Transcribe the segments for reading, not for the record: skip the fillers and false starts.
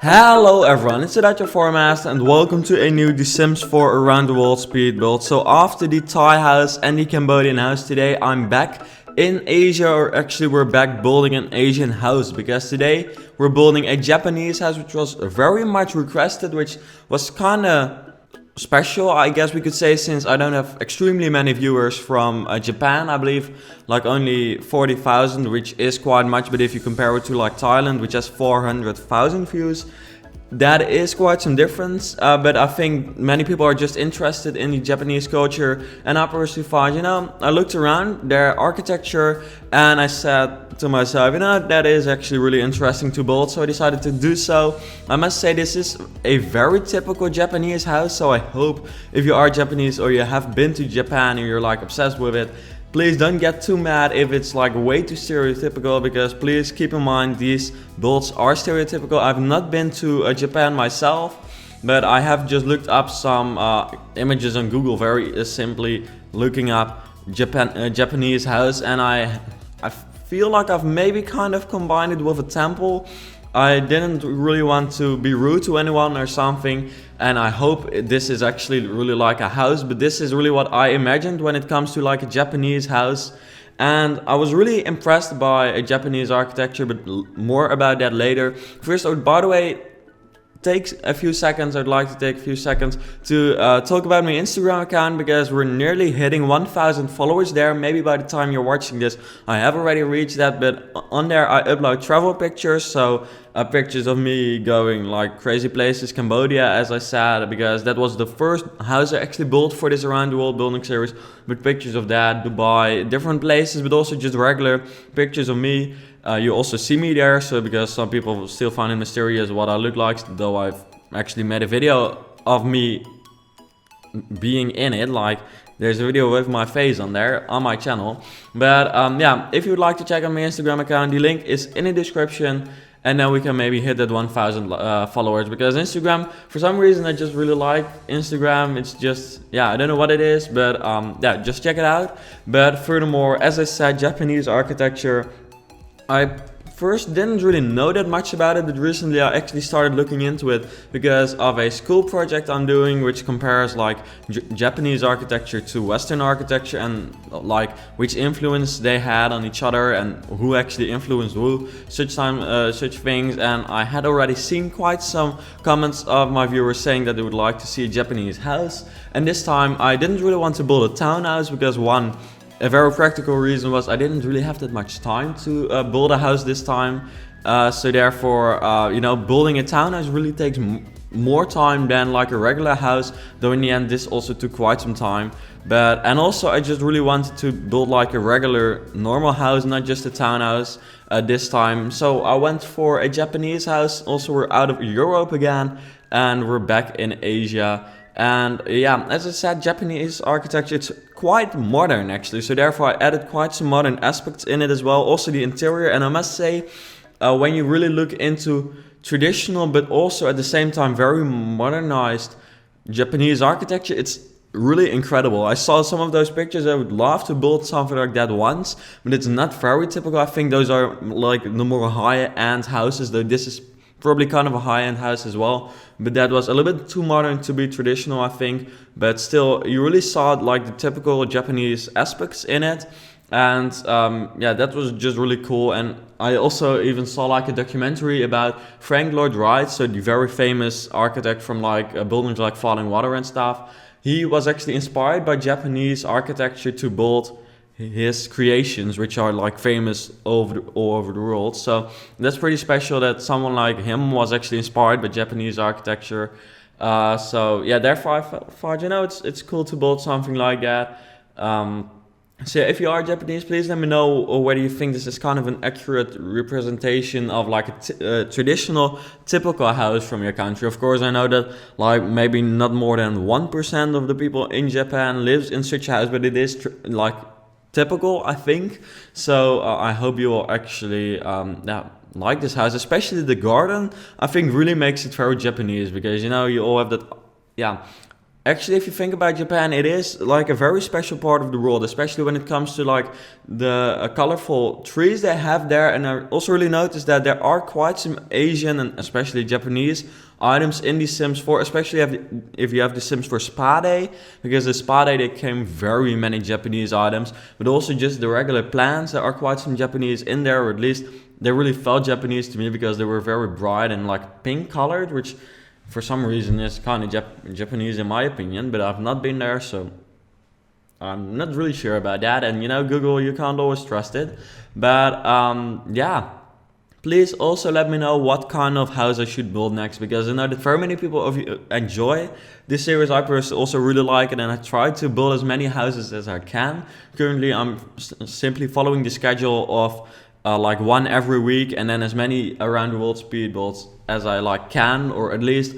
Hello everyone, it's Adacho Foremast and welcome to a new The Sims 4 Around the World speed build. So after the Thai house and the Cambodian house, today I'm back in Asia, or actually we're back building an Asian house, because today we're building a Japanese house which was very much requested, which was kinda special, I guess we could say, since I don't have extremely many viewers from Japan. I believe like only 40,000, which is quite much, but if you compare it to like Thailand, which has 400,000 views, that is quite some difference. But I think many people are just interested in the Japanese culture, and I personally find, I looked around their architecture and I said to myself, that is actually really interesting to build, so I decided to do so. I must say this is a very typical Japanese house, so I hope if you are Japanese or you have been to Japan and you're like obsessed with it, please don't get too mad if it's like way too stereotypical, because please keep in mind these builds are stereotypical. I've not been to Japan myself, but I have just looked up some images on Google, very simply looking up Japanese house, and I feel like I've maybe kind of combined it with a temple. I didn't really want to be rude to anyone or something, and I hope this is actually really like a house, but this is really what I imagined when it comes to like a Japanese house. And I was really impressed by a Japanese architecture, but more about that later. First, by the way, takes a few seconds. I'd like to take a few seconds to talk about my Instagram account, because we're nearly hitting 1,000 followers there. Maybe by the time you're watching this I have already reached that, but on there I upload travel pictures, so pictures of me going like crazy places, Cambodia as I said, because that was the first house I actually built for this Around the World building series, with pictures of that, Dubai, different places, but also just regular pictures of me. You also see me there, so because some people still find it mysterious what I look like, though I've actually made a video of me being in it, like there's a video with my face on there on my channel. But yeah, if you would like to check out my Instagram account, the link is in the description, and then we can maybe hit that 1,000 followers, because Instagram, for some reason I just really like Instagram. It's just, yeah, I don't know what it is, but yeah, just check it out. But furthermore, as I said, Japanese architecture, I first didn't really know that much about it, but recently I actually started looking into it because of a school project I'm doing, which compares like Japanese architecture to Western architecture, and like which influence they had on each other and who actually influenced who, such things. And I had already seen quite some comments of my viewers saying that they would like to see a Japanese house, and this time I didn't really want to build a townhouse, because a very practical reason was I didn't really have that much time to build a house this time. So therefore, building a townhouse really takes more time than like a regular house, though in the end this also took quite some time. And also I just really wanted to build like a regular normal house, not just a townhouse this time. So I went for a Japanese house. Also, we're out of Europe again and we're back in Asia. And yeah, as I said, Japanese architecture, it's quite modern actually, so therefore I added quite some modern aspects in it as well. Also the interior, and I must say, when you really look into traditional but also at the same time very modernized Japanese architecture, it's really incredible. I saw some of those pictures. I would love to build something like that once, but it's not very typical. I think those are like the more high-end houses, though this is probably kind of a high-end house as well, but that was a little bit too modern to be traditional, I think. But still, you really saw like the typical Japanese aspects in it, and yeah, that was just really cool. And I also even saw like a documentary about Frank Lloyd Wright, so the very famous architect from like buildings like Falling Water and stuff. He was actually inspired by Japanese architecture to build his creations, which are like famous all over the world. So that's pretty special that someone like him was actually inspired by Japanese architecture. So yeah, therefore I thought, it's cool to build something like that. So if you are Japanese, please let me know whether you think this is kind of an accurate representation of like a traditional, typical house from your country. Of course, I know that like maybe not more than 1% of the people in Japan lives in such a house, but it is like typical, I think. So I hope you will actually like this house, especially the garden. I think really makes it very Japanese, because you all have that actually, if you think about Japan, it is like a very special part of the world, especially when it comes to like the colorful trees they have there. And I also really noticed that there are quite some Asian and especially Japanese items in the Sims 4, especially if you have the Sims for Spa Day, because the Spa Day there came very many Japanese items, but also just the regular plants. There are quite some Japanese in there, or at least they really felt Japanese to me because they were very bright and like pink colored, which for some reason is kind of Japanese in my opinion, but I've not been there, so I'm not really sure about that. And you know, Google, you can't always trust it. But yeah, please also let me know what kind of house I should build next, because I know that very many people of you enjoy this series. I personally also really like it, and I try to build as many houses as I can. Currently, I'm simply following the schedule of like one every week, and then as many around the world speed builds as I like can, or at least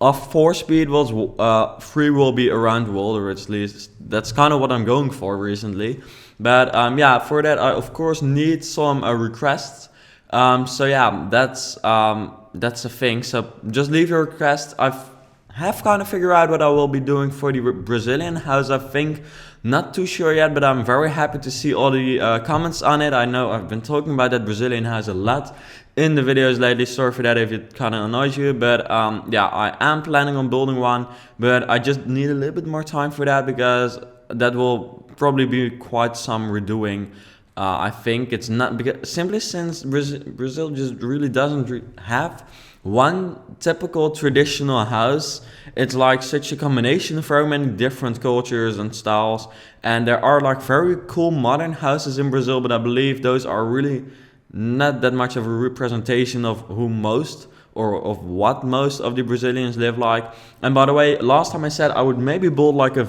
of 4 speed builds, 3 will be around the world, or at least that's kind of what I'm going for recently. But yeah, for that I of course need some requests. So yeah, that's a thing. So just leave your request. Have kind of figured out what I will be doing for the Brazilian house, I think. Not too sure yet, but I'm very happy to see all the comments on it. I know I've been talking about that Brazilian house a lot in the videos lately. Sorry for that if it kind of annoys you, but yeah, I am planning on building one, but I just need a little bit more time for that, because that will probably be quite some redoing. I think it's not, because simply since Brazil just really doesn't have one typical traditional house. It's like such a combination of very many different cultures and styles, and there are like very cool modern houses in Brazil, but I believe those are really not that much of a representation of who most, or of what most of the Brazilians live like. And by the way, last time I said I would maybe build like a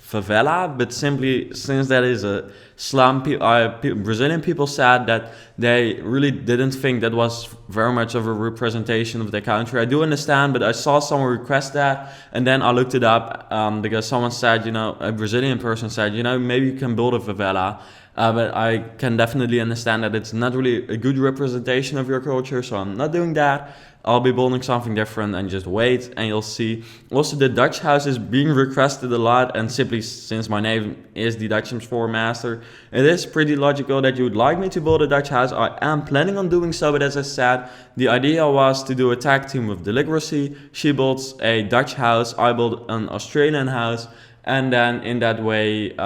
favela, but simply since that is a slum, Brazilian people said that they really didn't think that was very much of a representation of their country. I do understand, but I saw someone request that, and then I looked it up, because someone said, you know, a Brazilian person said, you know, maybe you can build a favela. But I can definitely understand that it's not really a good representation of your culture, so I'm not doing that. I'll be building something different, and just wait and you'll see. Also, the Dutch house is being requested a lot, and simply since my name is the Dutch Sims 4 Master, it is pretty logical that you would like me to build a Dutch house. I am planning on doing so, but as I said, the idea was to do a tag team with Deligracy. She builds a Dutch house, I build an Australian house, and then in that way,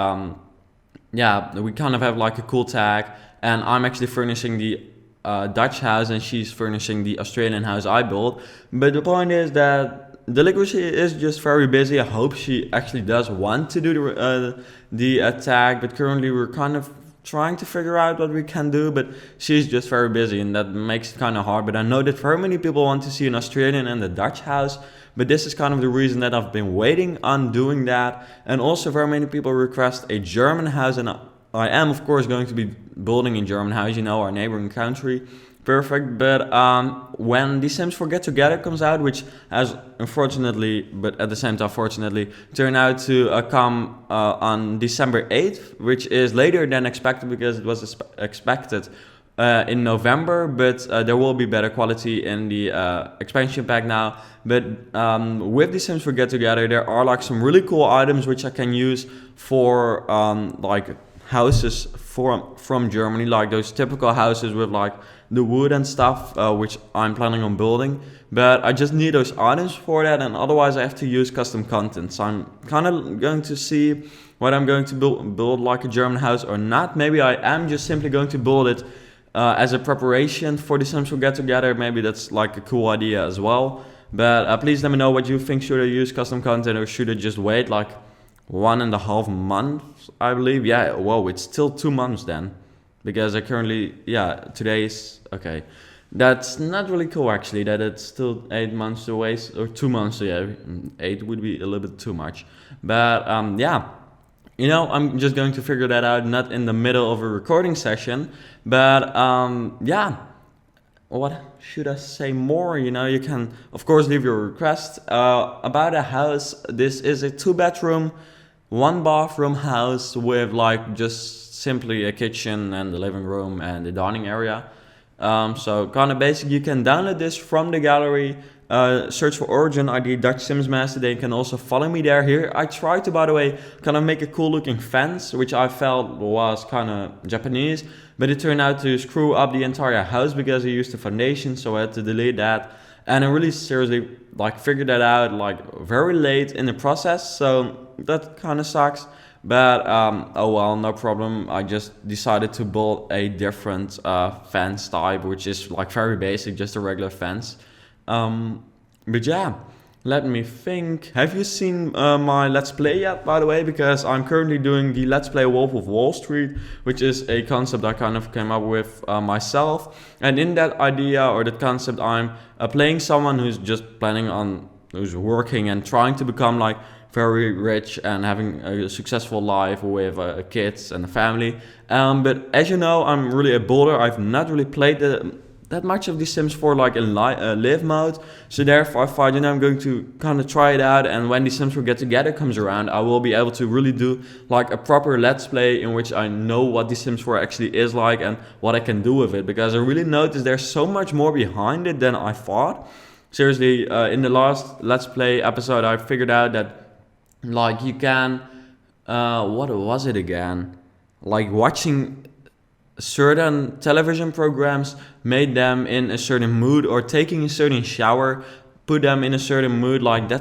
yeah, we kind of have like a cool tag, and I'm actually furnishing the Dutch house, and she's furnishing the Australian house I built. But the point is that Deligracy is just very busy. I hope she actually does want to do the tag, but currently we're kind of trying to figure out what we can do, but she's just very busy, and that makes it kind of hard. But I know that very many people want to see an Australian and a Dutch house, but this is kind of the reason that I've been waiting on doing that. And also very many people request a German house, and I am of course going to be building a German house, you know, our neighboring country. Perfect. But when The Sims 4 Get Together comes out, which has unfortunately, but at the same time fortunately, turned out to come on December 8th, which is later than expected, because it was expected in November, but there will be better quality in the expansion pack now. But with The Sims 4 Get Together, there are like some really cool items which I can use for like houses from Germany, like those typical houses with like the wood and stuff, which I'm planning on building. But I just need those items for that, and otherwise I have to use custom content. So I'm kind of going to see what I'm going to build like a German house or not. Maybe I am just simply going to build it as a preparation for The Sims 4 Get Together. Maybe that's like a cool idea as well. But please let me know what you think. Should I use custom content, or should I just wait like 1.5 months, I believe? Yeah, whoa, it's still 2 months then, because I currently, yeah, today's, okay, that's not really cool actually, that it's still 8 months away, or 2 months, so yeah, 8 would be a little bit too much. But yeah, you know, I'm just going to figure that out, not in the middle of a recording session. But yeah, what should I say more? You know, you can of course leave your request about a house. This is a 2-bedroom, 1-bathroom house with like just simply a kitchen and the living room and the dining area. So kind of basic. You can download this from the gallery. search for Origin ID Dutch Sims Master. They can also follow me there. Here I tried to, by the way, kind of make a cool looking fence, which I felt was kind of Japanese, but it turned out to screw up the entire house because I used the foundation, so I had to delete that. And I really seriously like figured that out like very late in the process, so that kind of sucks. But oh well, no problem. I just decided to build a different fence type, which is like very basic, just a regular fence. But yeah, let me think. Have you seen my Let's Play yet, by the way? Because I'm currently doing the Let's Play Wolf of Wall Street, which is a concept I kind of came up with myself. And in that idea or that concept, I'm playing someone who's just who's working and trying to become like very rich and having a successful life with kids and a family. But as you know, I'm really a builder. I've not really played that much of The Sims 4 like in live mode, so therefore I thought, I'm going to kind of try it out, and when The Sims 4 Get Together comes around, I will be able to really do like a proper Let's Play in which I know what The Sims 4 actually is like and what I can do with it, because I really noticed there's so much more behind it than I thought. Seriously, in the last Let's Play episode, I figured out that like you can, what was it again? Like watching certain television programs made them in a certain mood, or taking a certain shower put them in a certain mood. Like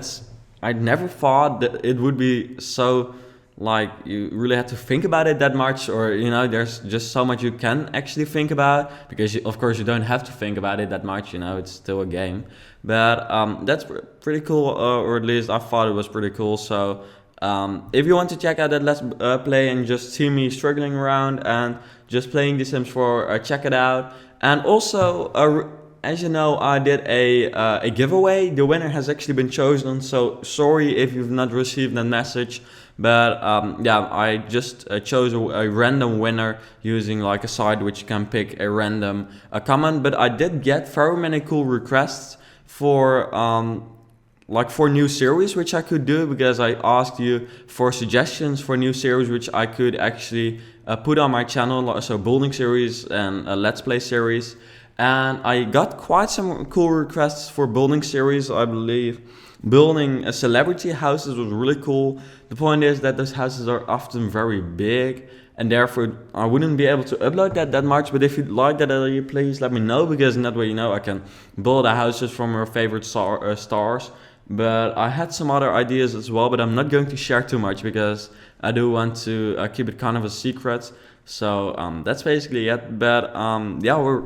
I never thought that it would be so like you really had to think about it that much, or there's just so much you can actually think about, because of course you don't have to think about it that much, it's still a game. But that's pretty cool, or at least I thought it was pretty cool. So if you want to check out that Let's Play and just see me struggling around and just playing The Sims 4, check it out. And also, as you know, I did a giveaway. The winner has actually been chosen, so sorry if you've not received that message. But yeah, I just chose a random winner using like a site which you can pick a random comment. But I did get very many cool requests for new series which I could do, because I asked you for suggestions for new series which I could actually put on my channel, so building series and a Let's Play series. And I got quite some cool requests for building series. I believe building a celebrity houses was really cool. The point is that those houses are often very big, and therefore I wouldn't be able to upload that much. But if you'd like that idea, please let me know, because in that way I can build a houses from your favorite stars. But I had some other ideas as well, but I'm not going to share too much because I do want to keep it kind of a secret. So that's basically it. But yeah, we're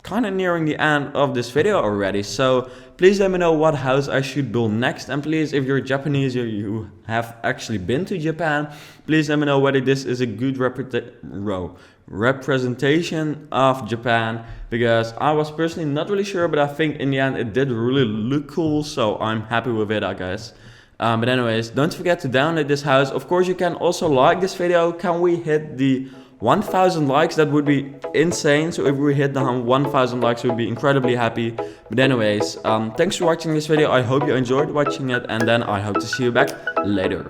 kind of nearing the end of this video already. So please let me know what house I should build next. And please, if you're Japanese or you have actually been to Japan, please let me know whether this is a good representation of Japan, because I was personally not really sure, but I think in the end it did really look cool, so I'm happy with it, I guess. But anyways, don't forget to download this house. Of course, you can also like this video. Can we hit the 1,000 likes? That would be insane. So if we hit the 1,000 likes, we'd be incredibly happy. But anyways, thanks for watching this video. I hope you enjoyed watching it, and then I hope to see you back later.